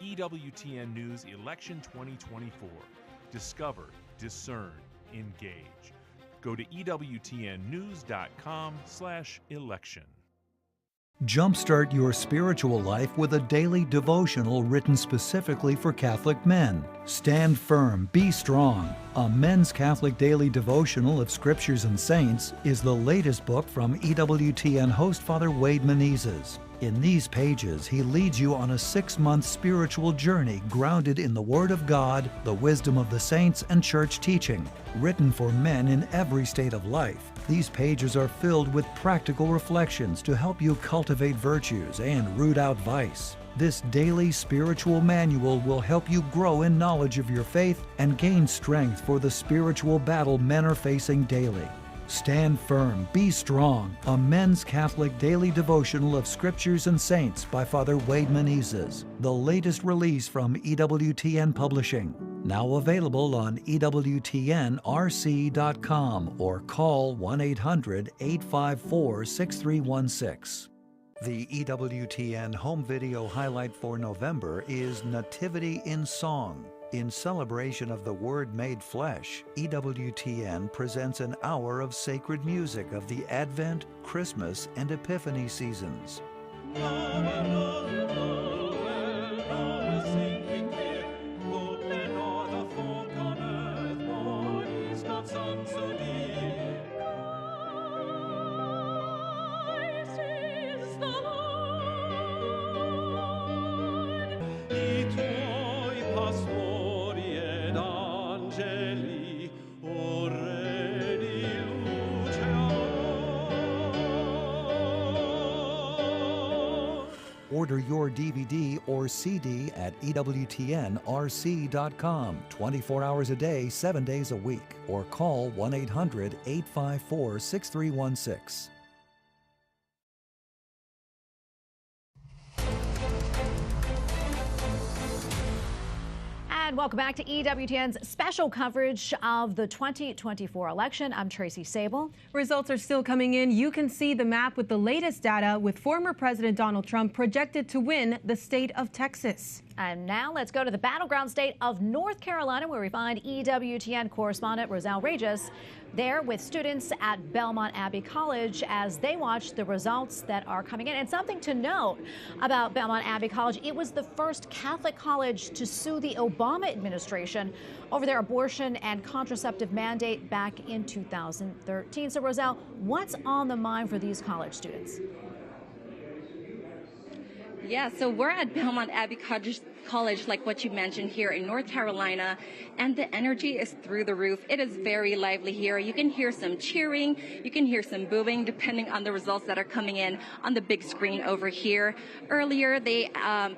EWTN News Election 2024. Discover, discern, engage. Go to EWTNnews.com/election. Jumpstart your spiritual life with a daily devotional written specifically for Catholic men. Stand Firm, Be Strong. A men's Catholic daily devotional of scriptures and saints is the latest book from EWTN host Father Wade Menezes. In these pages, he leads you on a 6-month spiritual journey grounded in the Word of God, the wisdom of the saints, and church teaching. Written for men in every state of life, these pages are filled with practical reflections to help you cultivate virtues and root out vice. This daily spiritual manual will help you grow in knowledge of your faith and gain strength for the spiritual battle men are facing daily. Stand Firm, Be Strong, a men's Catholic daily devotional of scriptures and saints by Father Wade Menezes, the latest release from EWTN Publishing. Now available on EWTNRC.com or call 1-800-854-6316. The EWTN home video highlight for November is Nativity in Song. In celebration of the Word made flesh, EWTN presents an hour of sacred music of the Advent, Christmas, and Epiphany seasons. Order your DVD or CD at EWTNRC.com, 24 hours a day, 7 days a week, or call 1-800-854-6316. And welcome back to EWTN's special coverage of the 2024 election. I'm Tracy Sable. Results are still coming in. You can see the map with the latest data with former President Donald Trump projected to win the state of Texas. And now let's go to the battleground state of North Carolina, where we find EWTN correspondent Roselle Regis there with students at Belmont Abbey College as they watch the results that are coming in. And something to note about Belmont Abbey College, it was the first Catholic college to sue the Obama administration over their abortion and contraceptive mandate back in 2013. So Roselle, what's on the mind for these college students? Yeah, so we're at Belmont Abbey College, like what you mentioned here in North Carolina, and the energy is through the roof. It is very lively here. You can hear some cheering, you can hear some booing, depending on the results that are coming in on the big screen over here. Earlier, they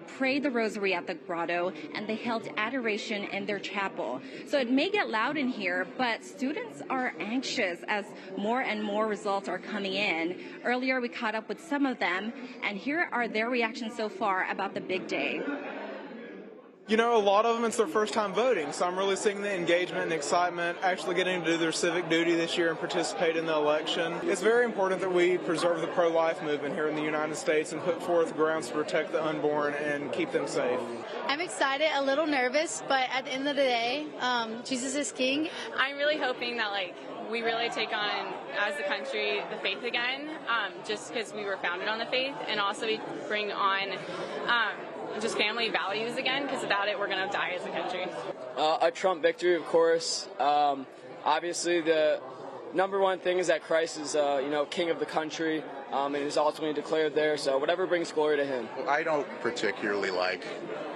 prayed the rosary at the grotto, and they held adoration in their chapel. So it may get loud in here, but students are anxious as more and more results are coming in. Earlier, we caught up with some of them, and here are their reactions so far about the big day. You know, a lot of them, it's their first time voting, so I'm really seeing the engagement and excitement, actually getting to do their civic duty this year and participate in the election. It's very important that we preserve the pro-life movement here in the United States and put forth grounds to protect the unborn and keep them safe. I'm excited, a little nervous, but at the end of the day, Jesus is king. I'm really hoping that, we really take on, as a country, the faith again, just because we were founded on the faith, and also we bring on just family values again, because without it, we're going to die as a country. A Trump victory, of course. Obviously, the number one thing is that Christ is, king of the country, and is ultimately declared there. So whatever brings glory to him. I don't particularly like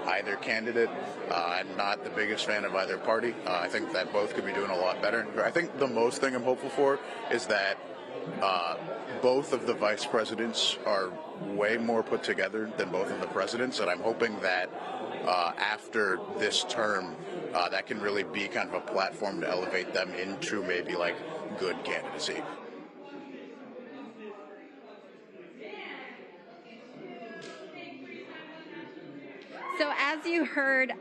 either candidate. I'm not the biggest fan of either party. I think that both could be doing a lot better. I think the most thing I'm hopeful for is that both of the vice presidents are way more put together than both of the presidents, and I'm hoping that after this term, that can really be kind of a platform to elevate them into maybe good candidacy. So as you heard,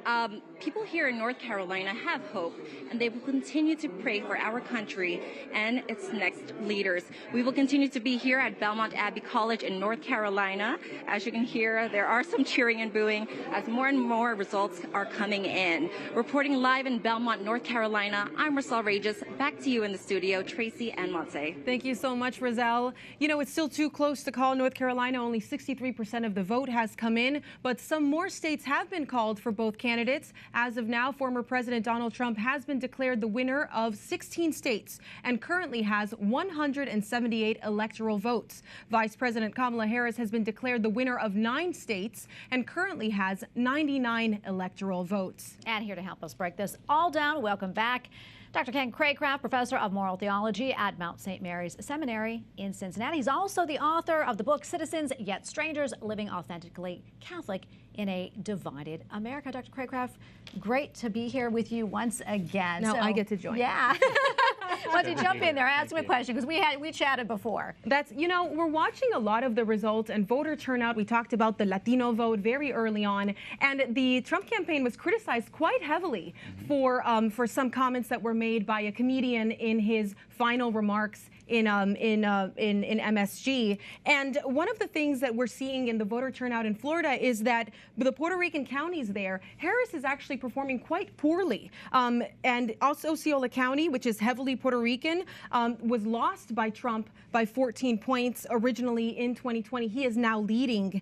people here in North Carolina have hope, and they will continue to pray for our country and its next leaders. We will continue to be here at Belmont Abbey College in North Carolina. As you can hear, there are some cheering and booing as more and more results are coming in. Reporting live in Belmont, North Carolina, I'm Roselle Regis. Back to you in the studio, Tracy and Montse. Thank you so much, Roselle. You know, it's still too close to call North Carolina. Only 63% of the vote has come in, but some more states have been called for both candidates. As of now, former President Donald Trump has been declared the winner of 16 states and currently has 178 electoral votes. Vice President Kamala Harris has been declared the winner of 9 states and currently has 99 electoral votes. And here to help us break this all down, welcome back Dr. Ken Craycraft, professor of moral theology at Mount St. Mary's Seminary in Cincinnati. He's also the author of the book Citizens Yet Strangers, Living Authentically Catholic in a Divided America. Dr. Craycraft, great to be here with you once again. Now I get to join. Yeah. Why don't you jump in there, ask him a question, because we chatted before. That's, we're watching a lot of the results and voter turnout. We talked about the Latino vote very early on, and the Trump campaign was criticized quite heavily for some comments that were made by a comedian in his final remarks in MSG. And one of the things that we're seeing in the voter turnout in Florida is that the Puerto Rican counties there, Harris is actually performing quite poorly. And also Osceola County, which is heavily Puerto Rican, was lost by Trump by 14 points originally in 2020. He is now leading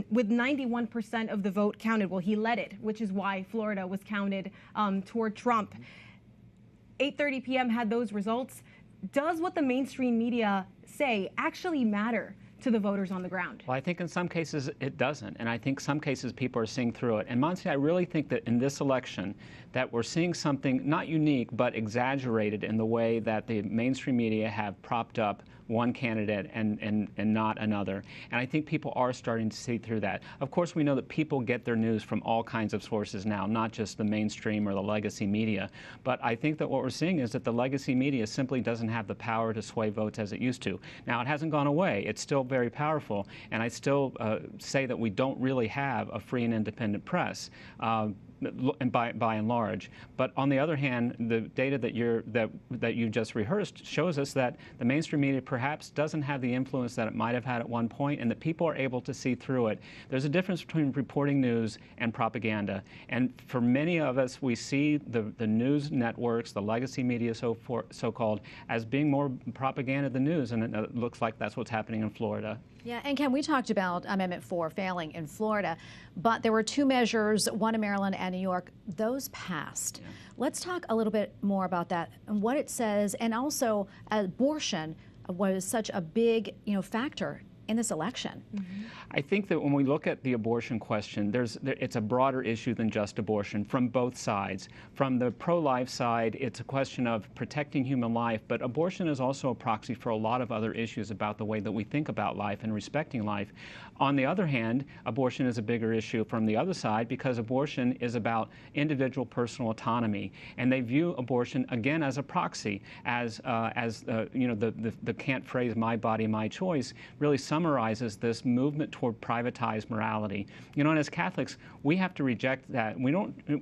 with 91% of the vote counted. Well, he led it, which is why Florida was counted toward Trump. 8:30 p.m. had those results. Does what the mainstream media say actually matter to the voters on the ground? Well, I think in some cases it doesn't, and I think some cases people are seeing through it. And Monty, I really think that in this election that we're seeing something not unique but exaggerated in the way that the mainstream media have propped up one candidate and not another. And I think people are starting to see through that. Of course, we know that people get their news from all kinds of sources now, not just the mainstream or the legacy media. But I think that what we're seeing is that the legacy media simply doesn't have the power to sway votes as it used to. Now, it hasn't gone away. It's still very powerful. And I still say that we don't really have a free and independent press. And by and large, but on the other hand, the data that you just rehearsed shows us that the mainstream media perhaps doesn't have the influence that it might have had at one point, and that people are able to see through it. There's a difference between reporting news and propaganda, and for many of us, we see the news networks, the legacy media, so-called, as being more propaganda than news, and it looks like that's what's happening in Florida. Yeah, and Ken, we talked about Amendment 4 failing in Florida, but there were two measures, one in Maryland and New York. Those passed. Yeah. Let's talk a little bit more about that and what it says, and also abortion was such a big, factor in this election. Mm-hmm. I think that when we look at the abortion question, it's a broader issue than just abortion from both sides. From the pro-life side, it's a question of protecting human life, but abortion is also a proxy for a lot of other issues about the way that we think about life and respecting life. On the other hand, abortion is a bigger issue from the other side because abortion is about individual personal autonomy, and they view abortion again as a proxy, as the cant phrase "my body, my choice" really summarizes this movement toward privatized morality. And as Catholics, we have to reject that.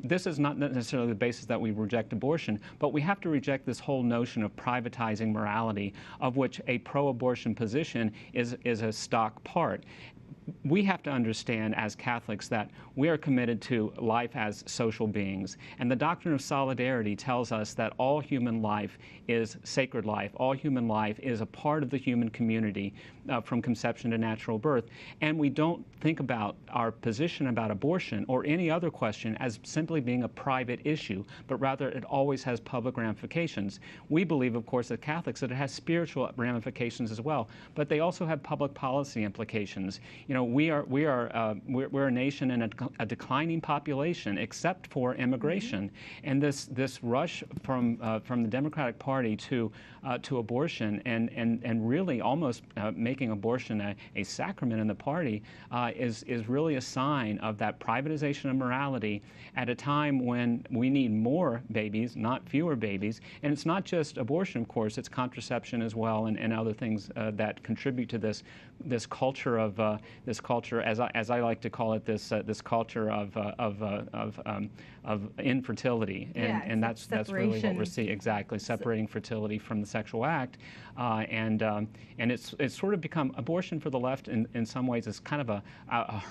This is not necessarily the basis that we reject abortion, but we have to reject this whole notion of privatizing morality, of which a pro-abortion position is a stock part. We have to understand as Catholics that we are committed to life as social beings. And the doctrine of solidarity tells us that all human life is sacred life. All human life is a part of the human community from conception to natural birth. And we don't think about our position about abortion or any other question as simply being a private issue, but rather it always has public ramifications. We believe, of course, as Catholics, that it has spiritual ramifications as well, but they also have public policy implications. We're a nation in a declining population, except for immigration, and this rush from the Democratic Party to abortion and really almost making abortion a sacrament in the party is really a sign of that privatization of morality at a time when we need more babies, not fewer babies. And it's not just abortion, of course; it's contraception as well, and other things that contribute to this culture of as I like to call it, this culture of infertility, and that's really what we're seeing, exactly, separating fertility from the sexual act, and it's sort of become abortion for the left in some ways is kind of a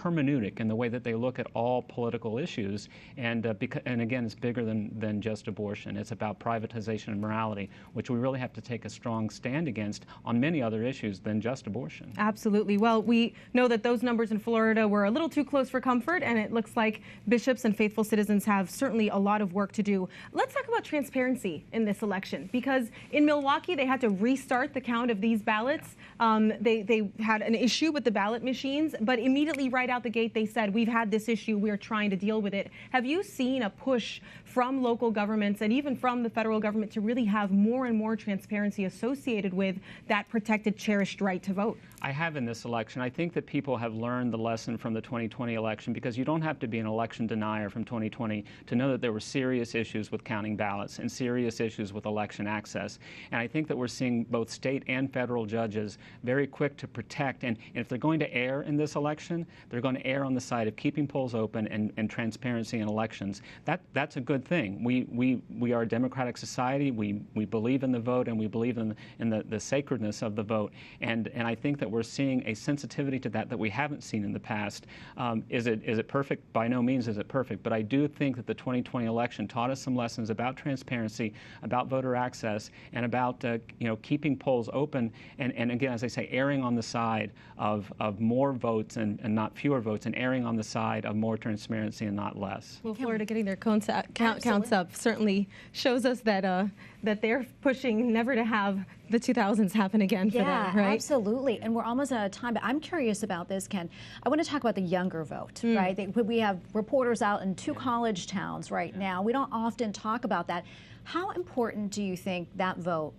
hermeneutic in the way that they look at all political issues, and again, it's bigger than just abortion. It's about privatization of morality, which we really have to take a strong stand against on many other issues than just abortion. Absolutely. Well, we know that those numbers in Florida were a little too close for comfort, and it looks like bishops and faithful citizens have certainly a lot of work to do. Let's talk about transparency in this election, because in Milwaukee, they had to restart the count of these ballots. They had an issue with the ballot machines, but immediately right out the gate, they said, we've had this issue, we're trying to deal with it. Have you seen a push from local governments and even from the federal government to really have more and more transparency associated with that protected, cherished right to vote? I have in this election. I think that people people have learned the lesson from the 2020 election, because you don't have to be an election denier from 2020 to know that there were serious issues with counting ballots and serious issues with election access. And I think that we're seeing both state and federal judges very quick to protect, and if they're going to err in this election, they're going to err on the side of keeping polls open and transparency in elections. That's a good thing. We are a democratic society. We believe in the vote, and we believe in the sacredness of the vote. And I think that we're seeing a sensitivity to that we haven't seen in the past. Is it perfect? By no means is it perfect. But I do think that the 2020 election taught us some lessons about transparency, about voter access, and about keeping polls open. And again, as I say, erring on the side of more votes and not fewer votes, and erring on the side of more transparency and not less. Well, Florida getting their counts up certainly shows us that that they're pushing never to have the 2000s happen again for them, right? Yeah, absolutely. And we're almost out of time, but I'm curious about this, Ken. I want to talk about the younger vote, right? We have reporters out in 2 college towns right now. We don't often talk about that. How important do you think that vote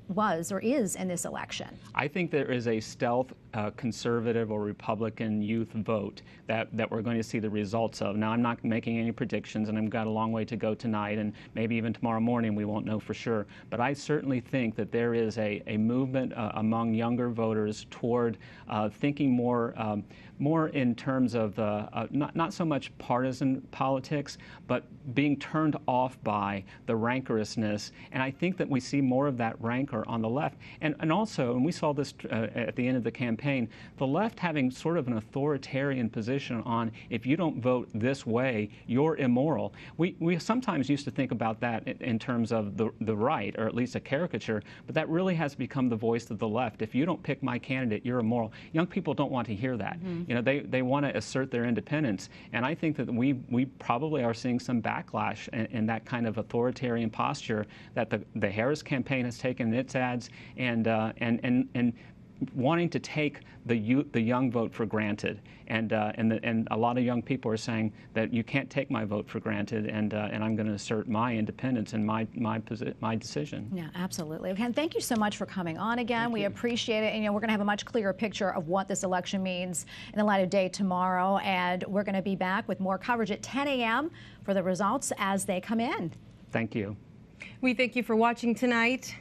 was or is in this election? I think there is a stealth conservative or Republican youth vote that we're going to see the results of. Now, I'm not making any predictions, and I've got a long way to go tonight, and maybe even tomorrow morning we won't know for sure. But I certainly think that there is a movement among younger voters toward thinking more in terms of not so much partisan politics, but being turned off by the rancorousness. And I think that we see more of that rancor on the left. And also, and we saw this at the end of the campaign, the left having sort of an authoritarian position on, if you don't vote this way, you're immoral. We sometimes used to think about that in terms of the right, or at least a caricature, but that really has become the voice of the left. If you don't pick my candidate, you're immoral. Young people don't want to hear that. You know, they want to assert their independence, and I think that we probably are seeing some backlash in that kind of authoritarian posture that the Harris campaign has taken in its ads, and wanting to take the young vote for granted, and a lot of young people are saying that you can't take my vote for granted, and I'm going to assert my independence and my decision. Yeah, absolutely. Ken, thank you so much for coming on again. We appreciate it, and we're going to have a much clearer picture of what this election means in the light of day tomorrow, and we're going to be back with more coverage at 10 a.m. for the results as they come in. Thank you. We thank you for watching tonight.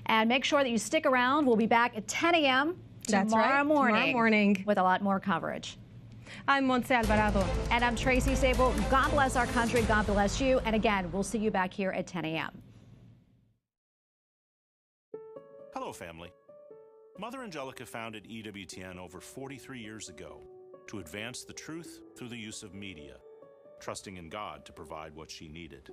And make sure that you stick around. We'll be back at 10 a.m. tomorrow morning with a lot more coverage. I'm Montse Alvarado. And I'm Tracy Sable. God bless our country. God bless you. And again, we'll see you back here at 10 a.m. Hello, family. Mother Angelica founded EWTN over 43 years ago to advance the truth through the use of media, trusting in God to provide what she needed.